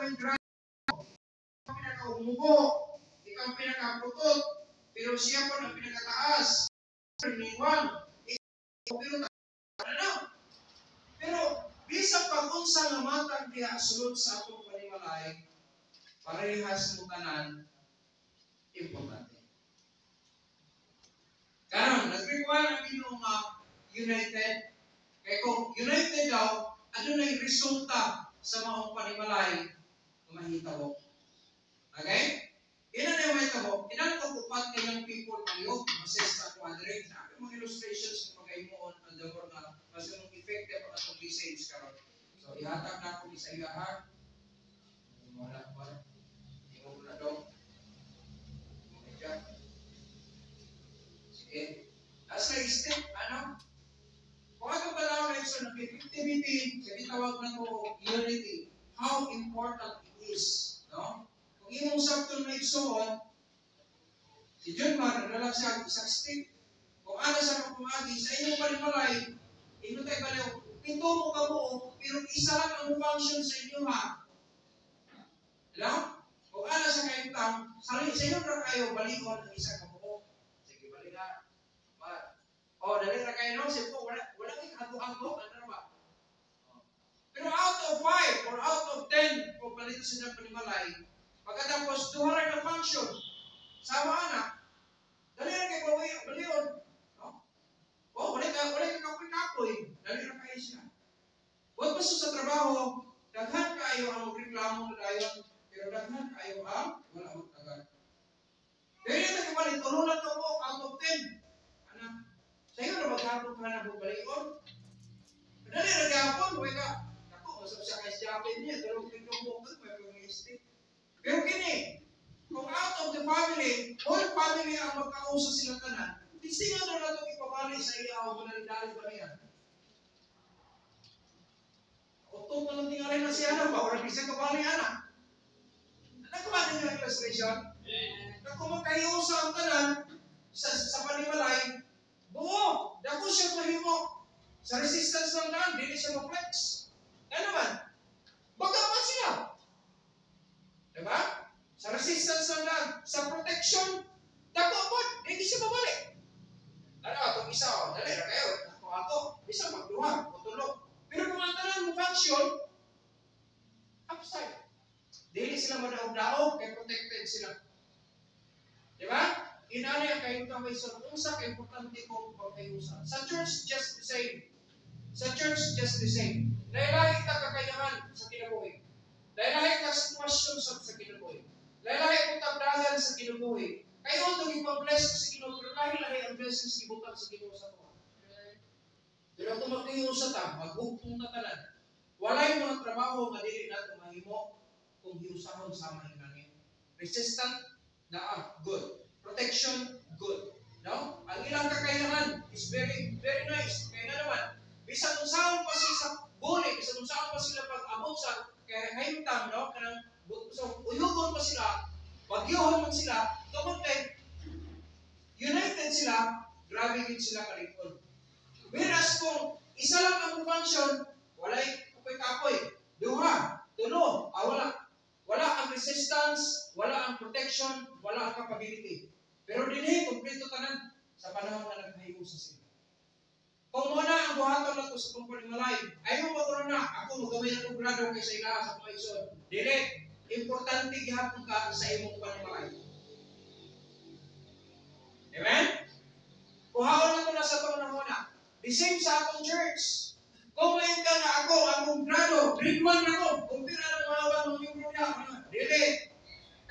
may grado, ikaw pinaka-umugo, ikaw pinaka-putot, pero siya po ang pinakataas. Iniwan. Pero, bisang pag-unsa nga matang diha sulod sa atong panimalay, parehas mo tanan, importante. Karon, nag-require ang Ginoo nga united. Kaya kung united daw, ano na yung resulta sa mga panimalay na mahitabo. Okay? Ina na yung mahitabo, inan kong upat kayang people ang yung masista quadrant. Sabi mga illustrations kung pag-aimoon ang damor na mas yung effective ang atong message karon. So, ihatag na ako sa iyo ha. Wala. Hindi mo na daw. Sige. As na step, ano? Kung atong tanaw na isa ng connectivity, sabi tawag na ko unity, how important it is. No? Kung imong sakto na igsoon, si John Man, naglalak siya isang stick. Kung ano sa kapumagi, sa inyong panimalay, ino tayo baliw, pito mo ka mo, pero isa lang ang function sa inyo ha. Hello? Kung ano sa kayong tam, sa inyo na kayo, balikon ang isa ka mo. Sige, balik na. Dali na kayo, no? Sige po, wala kayong ako-ako, ano ba? Pero out of 5 or out of 10, kung palito sa inyong panimalay, pagkatapos, duharay na function, sama anak, dali na kayo baliyon. No? Wala kayo kapoy-kapoy, dali na kayo siya. Huwag pa sa trabaho, daghan kayo ang magreklamo na dayon, pero daghan kayo ang wala magtagal. Pero yung nagkabalik, tulungan ka mo out of 10. Anak, sa iyo na maghapon ka na baliyon. Dali na gapon, huwag ka. Ako, masap siya kay Japin niya, dalawang pinumukag, may pang-istik. Pero kini, kung out of the family, whole family ang magkausa sila tanan, tinga na natin ipabali sa iya o manalidali ba niya? Otong ka lang tingalin na siya na ba? Wala bisa kabali anak. Nagkabali niya ang illustration? Na kung magkaiusa ang tanan sa panimalay, buo, dako siya mahimo. Sa resistance ng daan, hindi siya ma-flex. Ano naman? Bagaman sila. Diba? Sa resistance ng daan, sa protection, dako po, hindi siya mabalik. Ano, itong isa, dali na kayo. Ako, isa magduha, matulog. Pero kung ang tanan mo function, upside. Dili sila madaog-daog, kaya protected sila. Diba? Inali ang kayong kamay sa unsa kay importante kong pagkayusa. Sa church, just the same. Lahi-lahi ka kakayahan sa kinabuhi. Lahi-lahi ka sitwasyon sa kinabuhi. Lahi-lahi kong tabdagan sa kinabuhi. Kayo itong ipag-bless sa kinabuhi, pero lahi-lahi ang blessings ibutang sa kinabuhi sa tuwa. Pero kung magkayusa ta, maghugtong na tanan. Walay mga trabaho madili natin mahimo kung hiusahon sama hinanin. Resistant, good. Protection, good. No? Ang ilang kakayahan is very, very nice. Kaya na naman, bisang kung saan pa sila sa bully, bisang kung saan pa sila pag-abot sa kahimtang, no? Kanang, so, uyugon pa sila, bagyohon man sila, kapag united sila, grabe din sila kalikod. Whereas kung isa lang ang function, walay kapoy-kapoy, duha, tulo, wala. Wala ang resistance, wala ang protection, wala ang capability. Pero dinhi, kompleto tanan sa panahon na naghahiusa sila. Kung muna ang buhaton na ito sa pagpanimalay, ayaw mo na, ako magawin ang grado kaysa ila sa mga isod. Dili, importante gihapon ka sa imong panimalay. Amen? Kuhaon na ito na sa panahon na. The same sa akong church. Kung mayin ka na ako, akong grado, grade 1 na ako, kumpira ng mga ng membro niya, dili.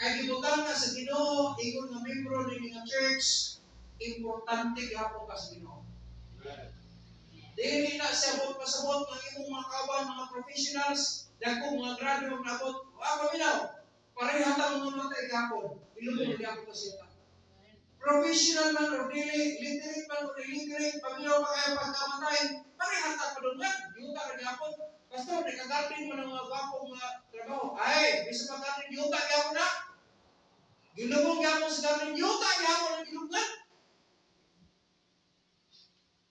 Kaya gibutang ka sa Ginoo, ingon nga membro ng mga church, importante gihapon ka sa Ginoo. Dili na sabot pasabot ng imong mga kawan, mga professionals, dagko mga grado ng nabot. Paminaw, parehatang mga matay gihapon. Ilubog gihapon ka siya. Professional man o dili, literate man o illiterate, paminaw pa kaya pagkamatay, parehatang pa doon yan. Yuta ka gihapon. Pastor, nagkagarden mo ng mga gwapong trabaho. Ay, bisa paggarden, yuta gihapon na. Gilubong gihapon sa garden, yuta gihapon ang gilugan.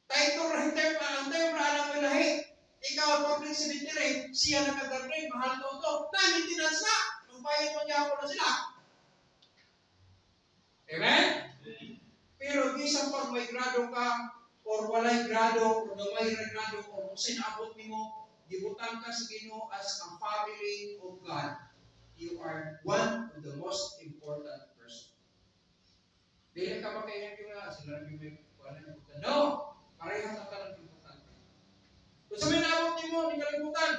Tayo ang tayo para alam mo lahi. Ikaw ang public cemetery, siya nakagarden, mahal daw to. Na, maintenance na. Magbayad mo niya ako na sila. Amen? Pero isang pag may grado ka, or walay grado, or gamay na grado, or kung sinabot mo, gibutan ka sa Ginoo as a family of God. You are one of the most important person. Dili ka makaingat yung sila rin may kuwanan ng butan. No! Parehas ang talang importante. Kung sa may naabot mo, di kalimutan.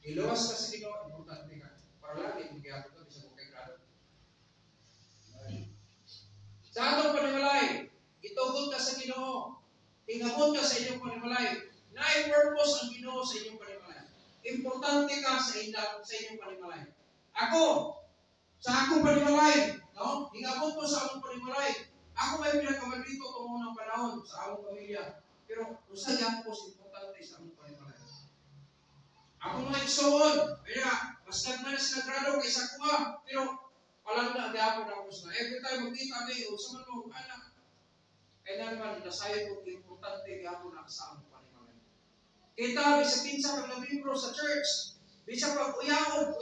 Iluwas ka sa Ginoo, importante ka. Para lagi, mag-iabot ka, bisa mo kay grado. Sa atong panimalay, itugon ka sa Ginoo. Tingabot ka sa inyong panimalay. Na-purpose ang Ginoo sa inyong panimalay. Importante ka sa inyong panimalay. Ako, sa akong panimalay, no? Tingabot ko sa akong panimalay. Ako may pinagkamaldito itong unang panahon sa akong pamilya. Pero, usa yan po sa importante sa akong panimalay. Ako mga igsoon, kaya, mas nagman na sila grado kaysa kuha. Pero, palang na agapon ako sila. Every time magkita may, o sa manong, anak. Kaya naman, nasayo ko importante gapon na sa among panimalay. Kita, bisa pinsa kang nabibro sa church. Bisa pag uyaon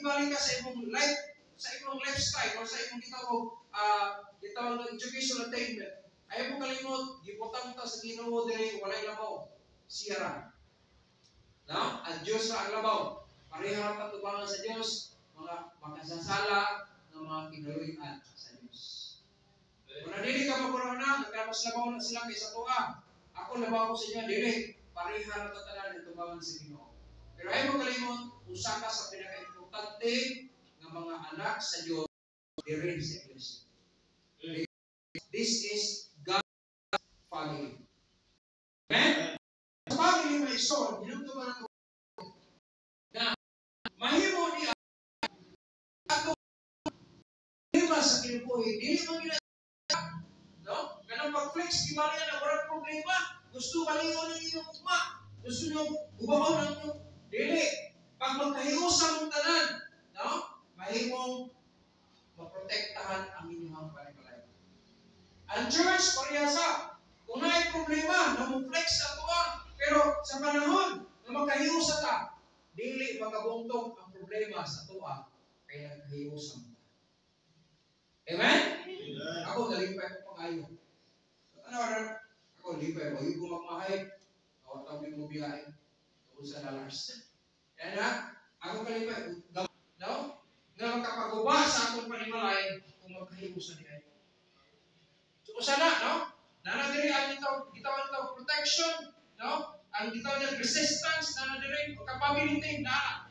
ibalik ka sa imong lifestyle, o sa imong gitawag ng educational attainment. Ayaw mo kalimot, gipotang ta sa Ginoo diri, walay labaw. Siyara. No? Ang Diyos ra ang labaw. Pareha ang katubangan sa Diyos, mga makasasala, ng mga kinaluyan sa Diyos. Kung nadili ka magkurana, nagkapos labaw na sila kaysa tuwa. Ako labaw ko sa inyo, dili. Pareha na tatanan ng tubangan sa Ginoo. Pero ay mo kalimot, usa ka sa pinaka-importante ng mga anak sa Diyos, diri sa Iglesia. This is God's family. Amen? Sa family may son, hinugtuman ako na mahimo ni ato lima sa kinabuhi, dili mo gina no? Kanang pag-flex, di ba na walang problema? Gusto malingon ng iyong ugma. Gusto nyo ubahaw ng iyong dili. Pag magkahiusan ng tanan, no? Mahimong maprotektahan ang inyong panimalay. Ang church, parehasa. Kung na problema, namuflex sa tuwa. Pero sa panahon na magkahiusan ta, dili magabuntog ang problema sa tuwa kaya nagkahiusan ta. Amen? Amen. Ako, nalipay ko pangayo. Ako, nalipay ko. Yung gumagmahay, nakatawin mo biyahe. Ako sa dollars. Yan na, ako kalipay. No? Nga magkapaguba sa akong panimalay kung magkahiusan niya. So, sana, no? Nanadiri ang gitawag ito protection, no? Ang gitawag niya resistance, nanadiri, capability, na.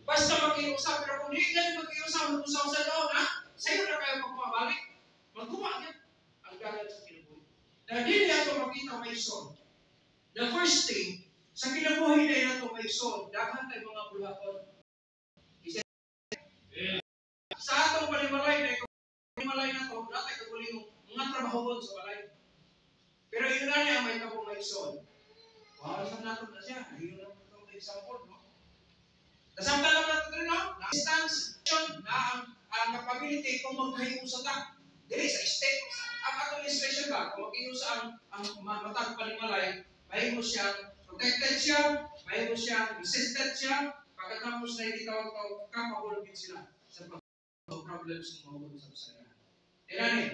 Basta magkiusap, pero kung hindi ganyan magkiusap, mag-usap sa loob, ha? Sa'yo na kayo magpapabalik. Magkuha yan. Ang gagal sa kinabuhi. Na hindi niya ito makita may son. The first thing, sa kinabuhi na ito may son, dahan tayo mga bulaton. Sa atong panimalay na ito, panimalay na ito, natay kaguling mga trabahon sa balay. Pero yun na niya may kabong may son. Wow, isang natin na siya. Ayun na itong example, no? Nasamta naman natin rin, no? Na-distance na ang capability kung magkahiusa ka. Dili sa state, ang administration ba, kung magkahiusa ang matag panimalay, may mo siyang protected siya, may mo siyang resisted siya, pagkatapos na hindi tawag-tawag ka, mahulogin sila sa problems ng mga sa sarili. Tirani,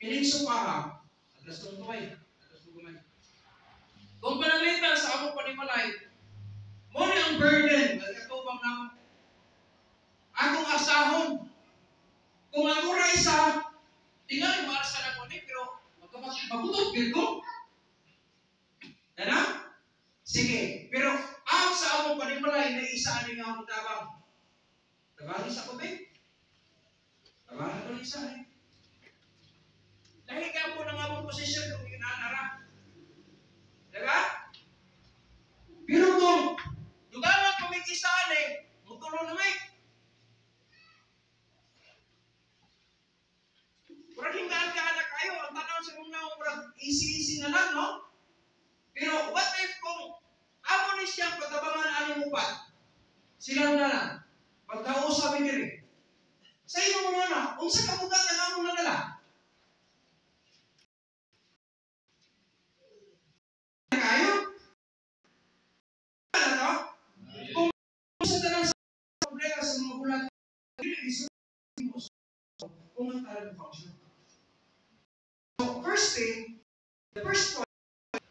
pininso pa ha, atas ng tumay. Kung panalitan sa among panimalay, mo ni ang burden, nagkatubang na akong asahon. Kung ako ra isa, tingnan mo sa na ko ni, pero magkapag-mabutot, bilgo. Dana? Sige, pero ang sa among panimalay na isa ani nga akong tabang. Tabang isa ko ba? Tabang ko isa eh. Dahil ka po ng among posisyon kung inanara. Diba? Pero kung dugaman kung may kisaan eh, mutulo na may. Murag hingaan ka anak kayo, ang tanaw sa mga murag easy-easy na lang, no? Pero what if kung amo ni siyang pagkabangan aning upat, sila na lang, pagkausap ni diri. Sa iyo mo na, kung sa kabugat na amo na nila, kayo? first thing, the first point,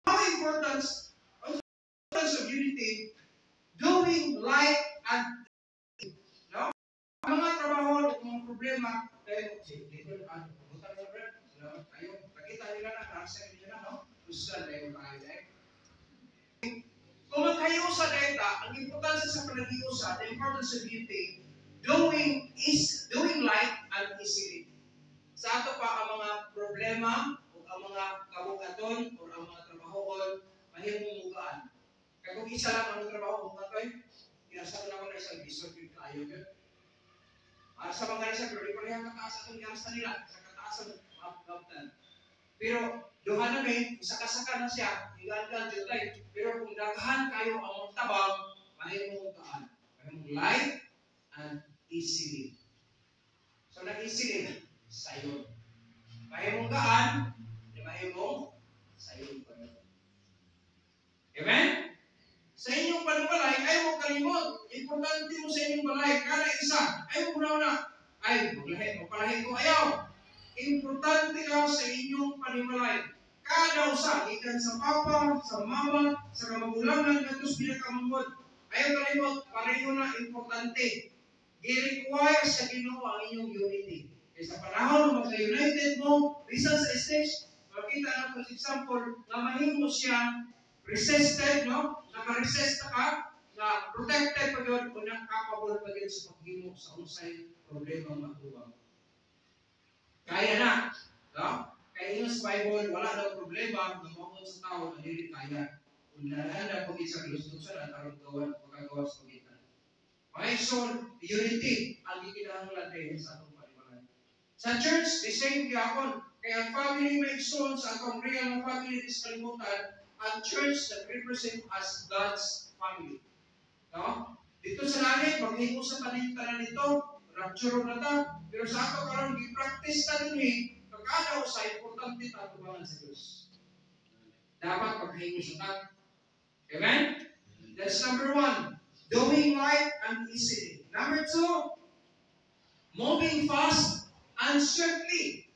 how importance of unity, doing like and no? Ang mga trabaho at mga problema, tayo, dito, buta na rin, tayo, nakita nila na, nasa nila na, no? Gusto tayo tayo, kung magkayusa na ita, ang importansya sa panag-iusa, the importance of unity, doing like and easily. Sa ato pa ang mga problema, o ang mga kabugaton, o ang mga trabahon, mahimong mugaan. Kaya kung isa lang ang trabaho, mugaton, kinasa naman na isang bisor yung tayo yun. Sa mga nasa, pero di ko rin kataas atong ginasta nila, sa kataasan ng mga. Pero, duha na may, saka-saka na siya, higan-gan jutay. Pero kung daghan kayo ang magtabang, mahimong mugaan. Mahimong light and easily. So, nag-easily, sayon. Mahimong gaan, di mahimong sayon pa rin. Amen? Sa inyong panbalay, ay mo kalimot. Importante mo sa inyong balay, kada isa, ay mo na ay, magpalahi ko, ayaw. Importante ka sa inyong panimalay. Kada usa, ikan sa papa, sa mama, sa kamagulangan, natos pinakamangod. Ayaw kalimot, pareho na importante. I-require sa Ginoo ang inyong unity. Kaya sa panahon na magka-united mo, bisan sa stage, makita na po sa example, na mahimo siya resisted, no? Naka-resist ka, na protected pa yun, o nakakapable pa yun sa paghimo sa unsay problema matubang. Kaya na, no? Kaya yun sa Bible, wala daw problema na maunod sa tao na hindi kaya. Kung nalahanda po isang lustot sa natarong gawa, pagkagawa sa pagitan. Okay, so, unity, ang ikinahanglan din sa atong panimalay. Sa church, the same gyapon. Kaya ang family may son sa atong real na family is kalimutan, ang church that represent as God's family. No? Dito sa langit, maghimo sa tanan nito, rapture na ta, pero sa ato karon gi-practice ta dinhi, pagkadaw sa importante ta tubangan sa Dios. Dapat maghimo sa ta. Amen? That's number 1. Doing right and easily. Number 2, moving fast and swiftly.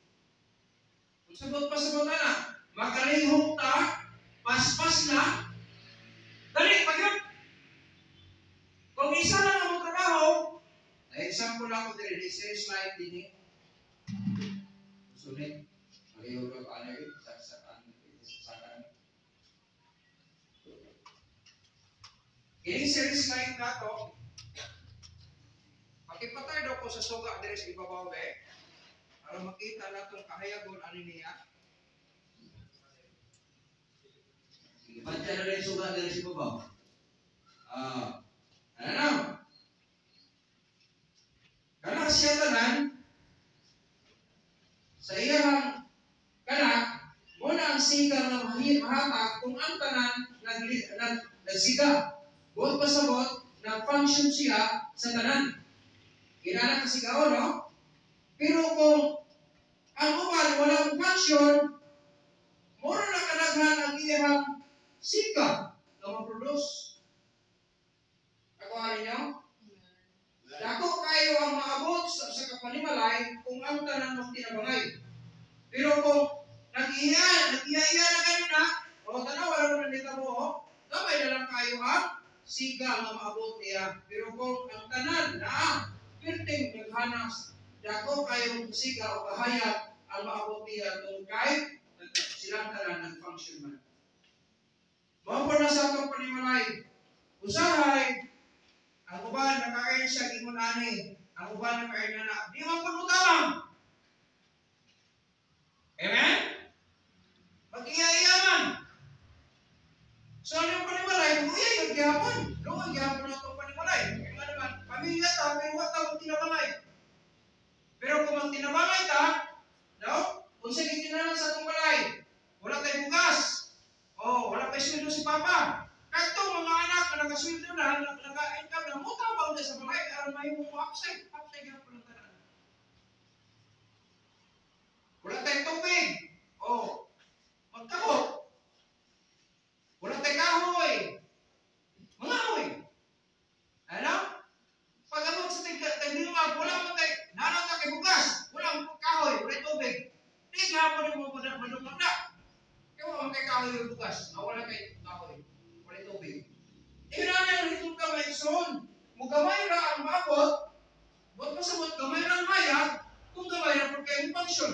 Kung sabot pa sa na, makalihong ta, paspas na, dali, pag-yun. Kung isa lang ang trabaho, na-example ako din, i-series slide din eh. Sunod, malihaw ka paano yun, saksakan. I-series slide na to, makipatay daw ko sa suga, address ibabaw eh, para makita na itong kahayagon, ano niya. Baca na rin suga dari si Babaw. Ano? Karena siya tanan, sa iyang kanak, muna ang siga na mahatag kung ang tanan nagsiga. Buot pasabot, nag-function siya sa tanan. Kinala kasigaw, no? Pero kung ang uban walang function, muna na kanaghan ang iyang siga na ma-produce. Nakuha ninyo? Dako kayo ang maabot sa kapanimalay kung ang tanan mo tinabangay. Pero kung nag-iya na kayo na, o tanaw, wala naman dito mo, damay na lang kayo ang siga na maabot niya. Pero kung ang tanan na, pirting naghanas, dako kayong siga o kahayag ang maabot niya kung kahit silang tanan nag-function man. Mao na sa atong panimalay. Usahay, ang uban nakain siya gingon ani, ang uban nakain na di man pagutawang. Amen? Mag-iya-iya man. So ano yung panimalay? Uyay yung gihapon. Doon gihapon na itong panimalay. Kaya nga naman, pamilya ta, pero wata mong tinabangay. Pero kung ang tinabangay ta, no? Kung sige tinanan sa itong balay, wala tayong bugas. Oh, wala pa sweldo si Papa. Katong mga anak na nag-sweldo na, nag-income na, mutabang na sa balay, aron may mo upside nga po ng tanan. Wala tayong tubig. Oh, magkahok. Wala tayong kahoy. Mga ahoy. Ano? Pag abot sa taglimag, wala mo tayo, nanang ka kay bugas, wala mo kahoy, wala tubig. Di hapon mo kayo bukas, nawala kayo kahoy, wala tubig. Inanay ito ka may son. Mugamay ra ang mabot, wag pasabot gamay ra ang hayag, kung gamay ra pag kayo function.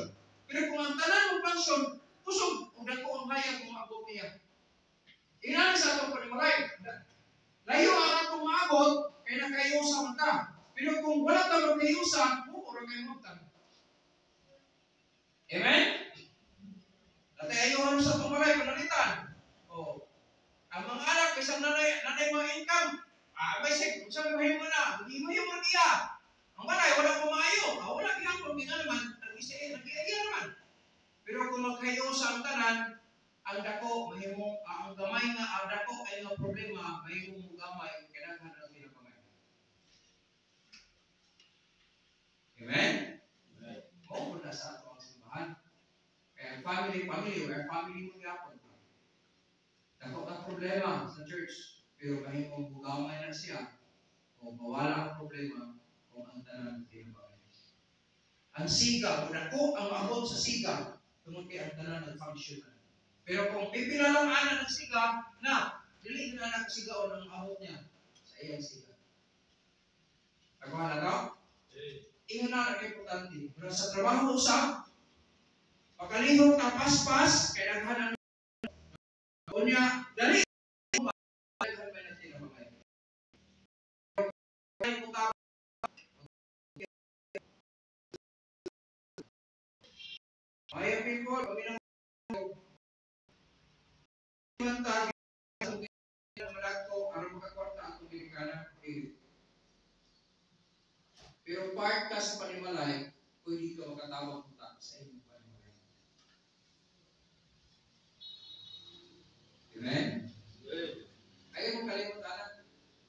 Pero kung ang tanan mo function, kusog, kung dako ang hayag kung maabot niya. Inanay sa itong panimalay. Layo ang atong maabot, kaya nakayusa man ta. Pero kung wala ka magkayusa, mukura kayo magtan. Amen? Dati ayaw sa itong malay, panalitan. Oh. Ang mga anak, isang nanay mga income, basic, kung sabi mo na, hindi mo yung markiya. Ang balay, wala pumayo. Wala ginagawa, hindi nga naman, nag-iaya naman. Pero kung magkayo sa ang tanan, ang dako, mahimong, ang gamay nga, ang dako ay nga problema, mahimong gamay, kailangan na pinapamay. Amen? Oo, na sa ato ang simbahan. Kaya family, or family mo yapon. Dako ang problema sa church, pero mahimong bugamay na siya, o mawala ang problema, kung ang tanan pinapamay. Ang siga, kung dako ang abot sa siga, tungkol kay ang tanan nag-function na. Pero kung ipinalanganan ng siga, na, dili na nagsiga o ng abot niya sa iyang siga. Nagawa na daw? Ingon na importante. Mula sa trabaho sa pagkalihok na paspas, kaya naghanan o niya, dali Maya people, pag inang malagko, aron makakwarta ang Dominikana, pero part ka sa panimalay, pwede ka makatawag punta sa inyong panimalay. Amen? Ayaw mo kalimutan,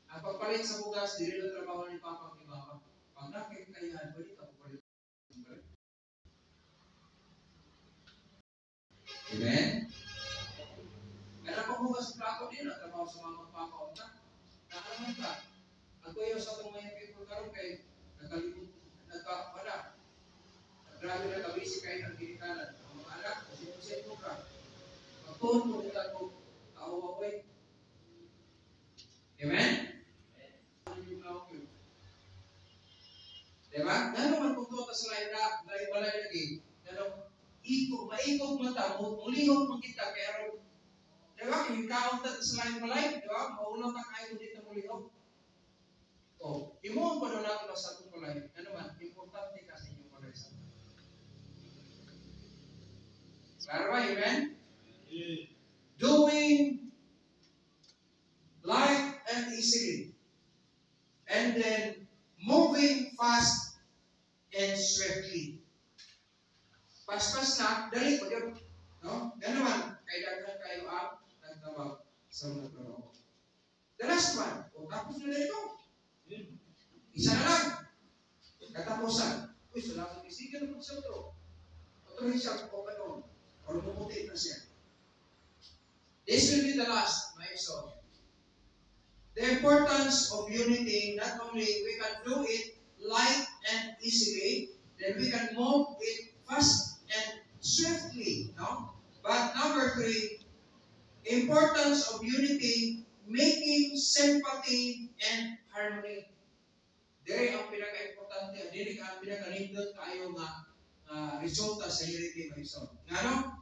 ang pagpalit sa bugas, dili na trabaho ni Papa ni Mama. Pag nakikayahan, pwede ka magpalit. Amen? Kaya pag bugas sa plato din, trabaho sa Mama at Papa o na. Nakalaman ka. Ang kuya sa itong mga people karoon kay nagkalibot, nagkakapala. Grabe na kabisi kayo ng kinikanan. Ang mga anak, kasi mo ka. Magtuon mo kita ko, kaawaway. Amen? Diba? Gano'n man kung tuwa sa lain na, balay lagi. Gano'n, maikot mata, mulihot mo kita, kaya rin, diba? Kinikaon tayo sa lain balay, diba? Maulang ka kayo dito mulihot. O, imo pa doon natin sa itong balay. Ano man, importante ka sa inyong balay sa ito. Klaro ba, amen? Doing light and easily. And then, moving fast and swiftly. Pas-pas na, dali po yun. No? Gano'n man, kaya daghan kayo ang nagtabag sa mga trabaho. The last one, o tapos na ito. Isa na lang. Katapusan. Uy, salamat isigan naman siya ito. Patuloy siya kung ano. O lumuputi na siya. This will be the last, my son. The importance of unity, not only we can do it light and easily, then we can move it fast and swiftly. No? But number 3, importance of unity, making sympathy and harmony. Diri ang pinaka-importante, diri ang pinaka-nindot kayo nga resulta sa unity mga igsoon. Ngano?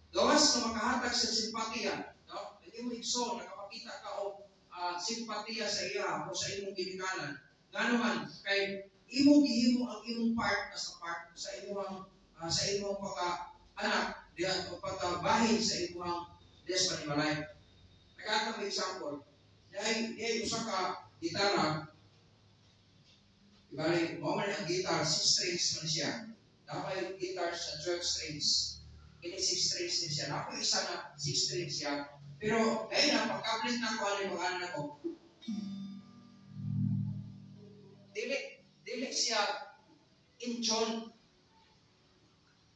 Gawas na makahatag sa simpatiya, no? Hindi mo igsoon, nakapakita ka o simpatiya sa iya o sa imong ginikanan. Ngano man, kay imo gihimo ang imong part as a part sa imong pagka-anak, diyan o pagkabahin sa imong des panimalay. Nagkatang example, dahil usa ka gitara, ibalik, mo man ang guitar, 6 strings man siya. Dapat guitar sa 12 strings. Ini 6 strings din siya. Ako isa na 6 strings siya. Pero, ngayon na, pagkablit na ako, ano yung anak ko, dili siya in tune.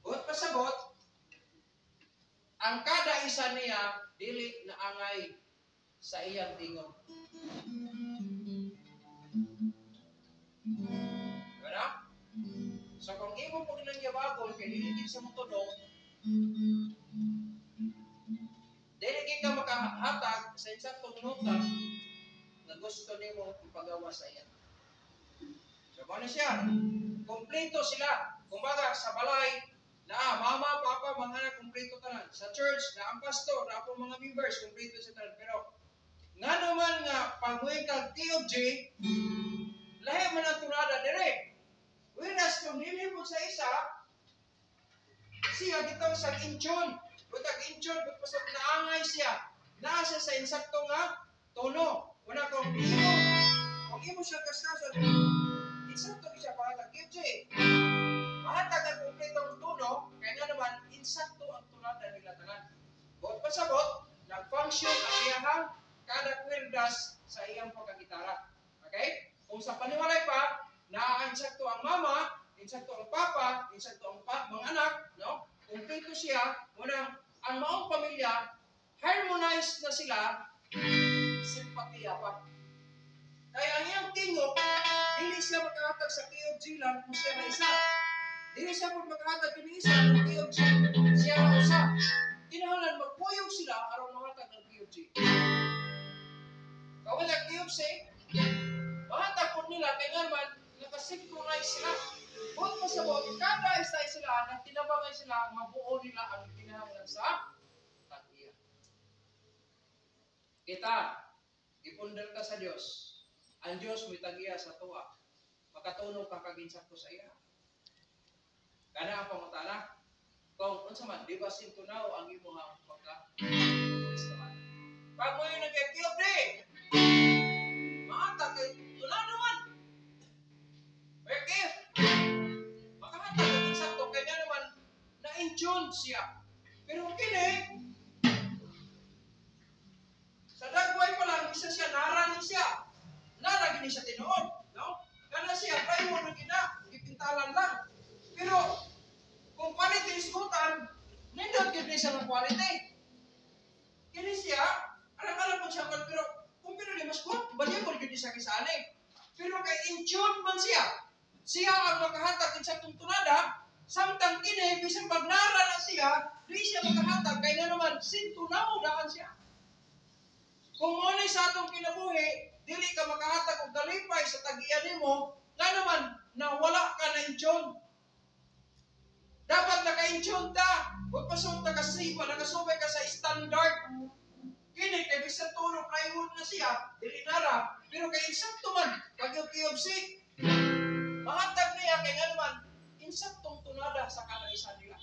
Buot pasabot, ang kada isa niya, dili na angay sa iyang tingon. Gana? So, kung imo po nilang yabagol, kaya dili din sa mutulong, makahatag sa insaktong nota na gusto nimo ipagawa sa iya. So, ano siya? Kompleto sila. Kumbaga, sa balay, na mama, papa, mga anak, kompleto tanan. Sa church, na ang pastor, na ako mga members, kompleto sa tanan. Pero, nga naman nga, pag-uwi kag TOG, lahi man ang tunada dire. Whereas, kung nilibot sa isa, siya gitang sa inchon. Butag inchon, butag naangay siya. Nasa sa insakto nga, tono. Una kung imo siya kastasan, insakto siya pangatag TOG. Mahatag ang kompletong tono, kaya nga naman, insakto ang tunada nila tanan. Bot pasabot, nag-function ang iyahang kada kwerdas sa iyang pagkagitara. Okay? Kung sa paniwalay pa, na-insakto ang mama, insakto ang papa, insakto ang mga anak, no? Kompleto siya, munang ang maong pamilya, harmonized na sila, simpatiya pa. Kaya ang iyang tingog, hindi siya makahatag sa TOG lang kung siya na isa. Hindi siya maghatag ng isa ng TOG, siya na usa. Kinahanglan magpuyog sila aron mahatag ng TOG. Kung ang TOG, mahatag po nila, kaya naman, nakasynchronize sila. Kung masabot, kada isa sila, na tinabangay sila, mabuo nila ang kinahanglan sa tag-iya. Kita, ipundar ka sa Diyos. Ang Diyos may tag-iya sa tuwa. Makatulong ka kaginsakto sa iya. Kana ang pangutana? Kung unsa man, di ba sintunaw ang imuhang pagka-kristaman? Pag mo yung nag-ekiyop di, mahatag kay tulado man. Ekiyop. Makahatag ang insakto, kaya nga naman, na-intune siya. Pero kini, sa dagway pa lang, isa siya, narani siya. Narani siya tinuod. No? Kana siya, kayo mo na ipintalan lang. Pero, kung quality iskutan, nindot yun siya ng quality. Kini siya, alam-alam po siya, pero kung pinuli mas good, baliya ko yun siya kisali. Pero kay in-tune man siya, siya ang makahatag sa tuntunada, samtang kini, bisang magnara na siya, di siya makahatag, kaya na naman, sintunaw daan siya. Kung muna sa atong kinabuhi, dili ka makahatag og dalipay sa tag-iyan mo, nga naman, na wala ka na in-tune. Dapat naka-intune ta. Huwag pasunta ka sipa, nakasubay ka sa standard. Kini, kay bisan tulog, plywood na siya, dili nara. Pero kay insakto man, pag yung POC, mahatag niya, kay nga naman, insaktong tunada sa kalaisa nila.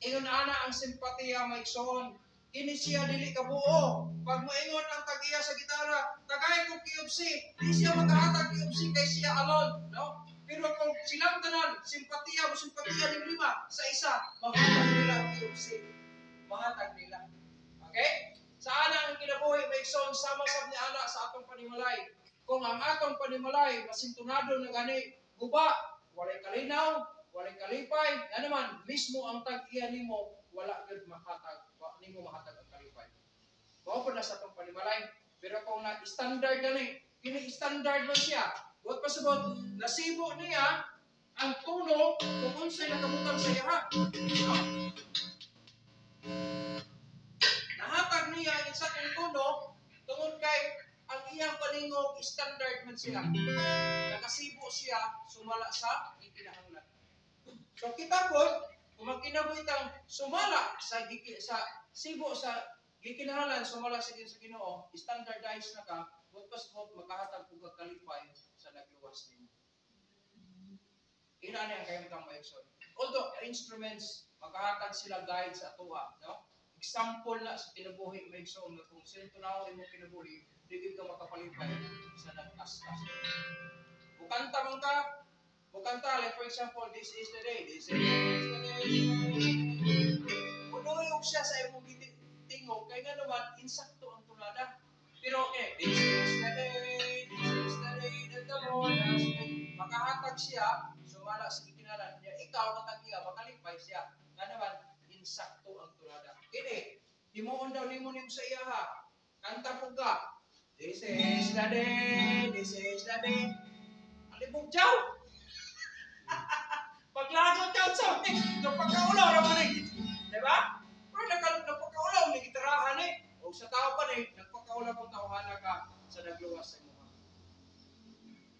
Ingon ana ang simpatiya may iksoon. Kini siya dili kabuo. Pag moingon ang tag-iya sa gitara, tagay kong POC, di siya makahatag POC kay siya alone. No? Pero kung silang tanan, simpatiya ng lima sa isa, mahatag nila ang POC. Mahatag nila. Okay? Saan ang kinabuhi may iksoon sama-sab ni ana sa atong panimalay. Kung ang atong panimalay masintunado na gani, guba, walay kalinaw, walay kalipay, na naman, mismo ang tag-iya nimo, wala gud mahatag, nimo mahatag ang kalipay. Mao pa na sa atong panimalay. Pero kung na-standard gani, kini-standard mo siya, huwag pasabot, nasibo niya ang tuno kung unsay nakabutang sa iya. No? Nahatag niya ang isa kong tuno tungod kay ang iyang paningog standard man siya. Nakasibo siya sumala sa ikinahanglan. So kita po, kung magkinabuhitang sumala sa sibo sa gikinahanglan, sumala sa Ginoo, standardized na ka, huwag pasabot makahatag kung kalipay sa nagluwas nimo. Ina niya ang kayong kang maikson. Although instruments, makahatag sila guide sa atuwa, no? Example na sa kinabuhi maikson na kung sintunaw mo kinabuhi, di ka makapalipay sa nagkaskas. Bukanta man ka, like for example, this is the day, this is the day. Unuyog siya sa imong tingog, kaya nga naman, insakto ang tunada. Pero this is the day that the Lord has made. Makahatag siya, sumala sa ikinalan niya. Ikaw, matag-iya, makalipay siya. Nga naman, insakto ang tunada. Kini, himuon daw nimo sa iya ha. Kanta po ka. This is the day, this is the day. Alibog jaw! Paglagot jaw sa amin, napagkaulaw naman eh. Diba? Pero napagkaulaw, may kita tirahan o sa tao pa nagpakaula kong tawhana ka sa nagluwas sa imo.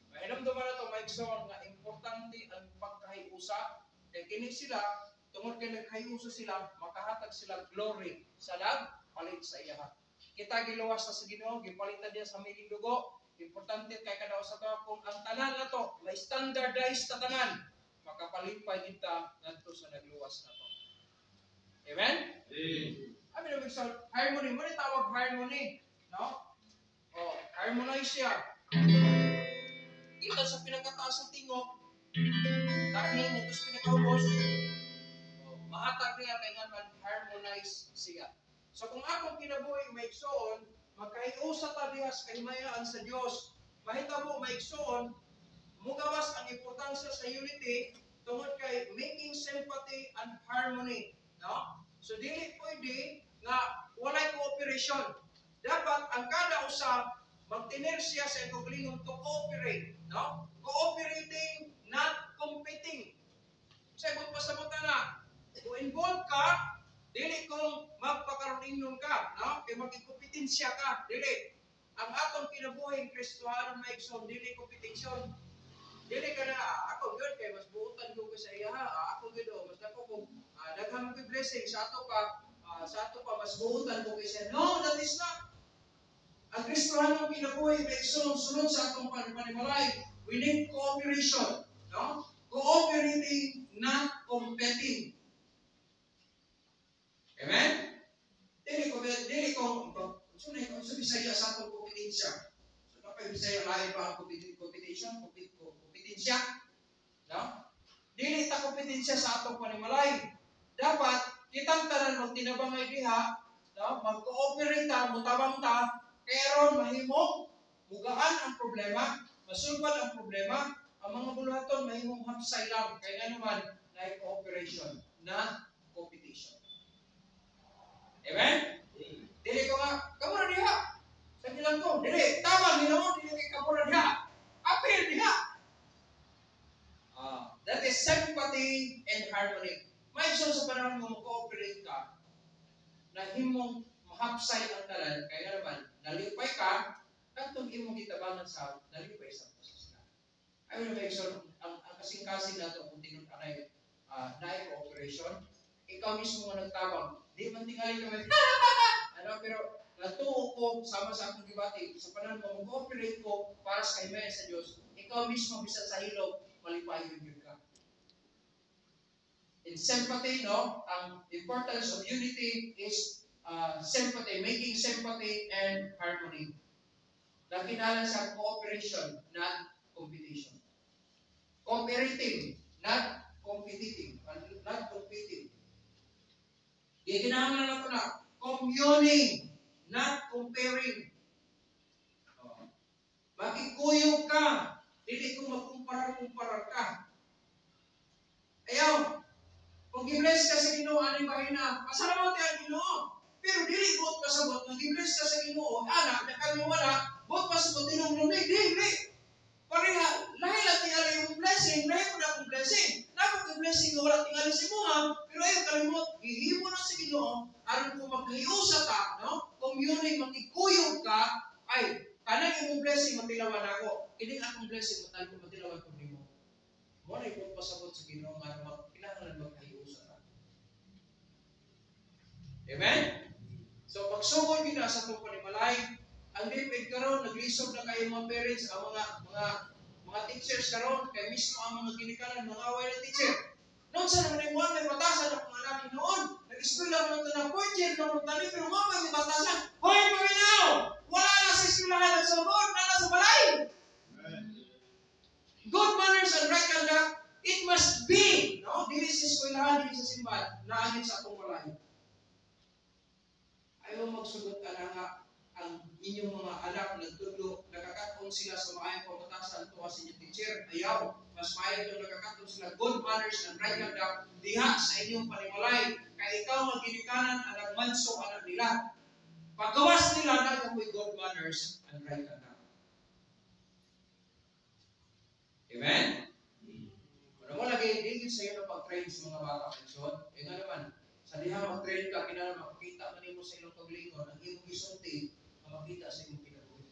Mainam duman na ito, maigsoon nga importante ang pagkahiusa. Kaya kini sila, tungod kay nagkahiusa sila, makahatag sila glory sa nagpalit sa iya. Kita giluwas sa Ginoo, gipalitan niya sa miling dugo. Importante kay kada usa ka kung ang tanan na to, may standardized na tanan, makapalit pa kita ngadto sa nagluwas na to. Amen? Amen. Amin ang harmony. Mo ni tawag harmony, no? Oh, harmonize siya. Kita sa pinakataas ng tingog, taking ito sa pinakaubos, mahatag niya kay nga harmonize siya. So kung akong kinabuhi maigsoon, magkahiusa ta diha sa kahimayaan sa Dios, mahitabo maigsoon, mugawas ang importansya sa unity tungod kay making sympathy and harmony, no? So dili pwede nga walay cooperation. Dapat ang kada usa magtiner siya sa kaugalingon to cooperate, no? Cooperating, not competing. Sagot pa sa mga na, kung involved ka, dili kung magpakaroon ka, no? Kaya magkikompetensya ka, dili. Ang atong kinabuhi Kristohanon maigsoon, dili kompetisyon. Dili ka na, ako good kay mas buutan ko sa iya, ako good mas dako kung daghang ko blessing sa ato pa mas buutan ko kay no, that is not. Ang Kristohanong kinabuhi maigsoon sunod sa atong panimalay. We need cooperation, no? Cooperating, not competing. Amen? Dili ko sunay ko sa Bisaya sa atong kompetensya. So kapag Bisaya lain pa ang competition, kompetensya, no? Dili ta kompetensya sa atong panimalay. Dapat kitang tanan magtinabangay diha, no? Mag-cooperate ta, mutabang ta, karon mahimong mugaan ang problema, masulbad ang problema, ang mga buluhaton mahimong hapsay lang. Kaya nga naman, na cooperation, na competition. Amen? Dili ko nga, kamo na diha. Sa ilang ko, dili, tama, Ginoo, dili kay kamo na diha. Apil diha. That is sympathy and harmony. May sa panahon mo cooperate ka, na himong mahapsay ang talan, kaya naman, nalipay ka, katong imong gitabangan sa nalipay sa pasasala. Ayun na ang kasing-kasing nato kung tinun-anay na cooperation, ikaw mismo nga nagtabang, di man tingali ka pero natuo ko sama sa akong gibati, sa panahon mo mag-cooperate ko para sa kahimayan sa Diyos, ikaw mismo bisan sa hilog, malipayon yun ka. In sympathy, no, ang importance of unity is sympathy, making sympathy and harmony. Nakinalan sa cooperation, not competition. Cooperating, not competing, not competing. Giginahanglan na ito na, communing, not comparing. Makikuyog ka, hindi ko magkumpara-kumpara ka. Ayaw, kung gibless ka sa Ginoo, anong bahay na, masalamat ka ang Ginoo. Pero dili buot pasabot, kung gibless ka sa Ginoo, anak, na kami wala, buot pasabot, tinong-lumig, dili. Pareha, lahi lang tingali yung blessing, lahi ko na akong blessing. Dapat yung blessing na wala tingali si Muha, pero ayaw kalimot, gihimo na si Ginoo, aron kung maghiusa ta, no? Communing, makikuyog ka, ay, kanang yung blessing, matilawan ako. Hindi akong blessing, matilawan ko ni mo. Mo na yung pasabot sa Ginoo, nga kinahanglan maghiusa ta. Amen? So, pagsugod kita sa itong panimalay, ang lipid karon naglisod na kayo mga parents, ang mga teachers karon kay mismo ang mga ginikanan, mga away na teacher. Noon sa naman yung mga may batasan ng mga anak noon, nag-eskwela mo ito na portrait na mga tali, pero mga may batasan, hoy paminaw! Wala na sa eskwelahan ng sabon, wala sa balay! Good manners and right conduct, it must be, no? Dili sa eskwelahan, dili sa simbahan, naangin sa atong balay. Ayaw magsugot ka na nga, ang inyong mga anak nagtulo, nakakatong sila sa maayong pamatasan tuwa sa inyong teacher, ayaw, mas maayong itong nakakatong sila good manners and right conduct diha sa inyong panimalay, kaya ikaw ang ginikanan, anak manso, anak nila. Paggawas nila, nagamoy good manners and right conduct. Amen? Kung mo lagi, hindi sa iyo na pag-train sa mga bata, kaya nga naman, Sa diha mag-train ka, kinahanglan makita man nimo sa ilang paglingon, ang imong gisulti, makita sa imong kinabuhi.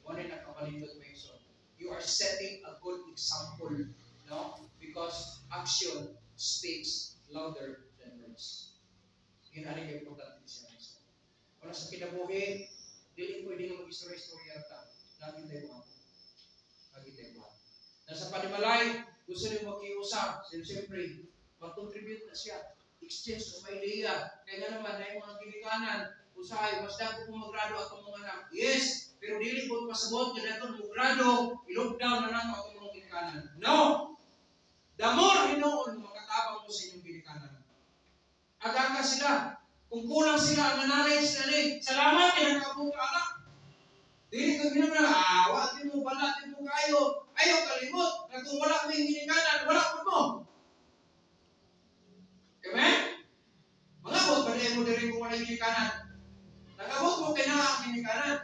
Wala na kapalindot mo iso. You are setting a good example, no? Because action speaks louder than words. Yun ang importante siya. Wala sa kinabuhi, dili pwede nga mag-istorya-istorya ta. Lagi tayo mga. Lagi tayo mga. Nasa panimalay, gusto niyo mag-iusap. Siyempre, mag-contribute na siya. Exchange of idea. Kaya nga naman, na yung mga ginikanan, usahay, mas dago kung mag-grado atong mga anak. Yes, pero dili ko pasabot na nato mag-grado, i-lockdown na nato atong mga ginikanan. No! The more hinoon, makatabang mo sa inyong ginikanan. Aga ka sila. Kung kulang sila, ang knowledge na rin. Salamat, kinakabong ka anak. Dili ka ginagawa, wag mo, balat mo kayo. Ayaw kalimot, na kung wala mo yung ginikanan, wala po mo. Amen? Mga bot, pwede mo din kung wala yung ginikanan. Nagabot mo kaya ang ginikanan.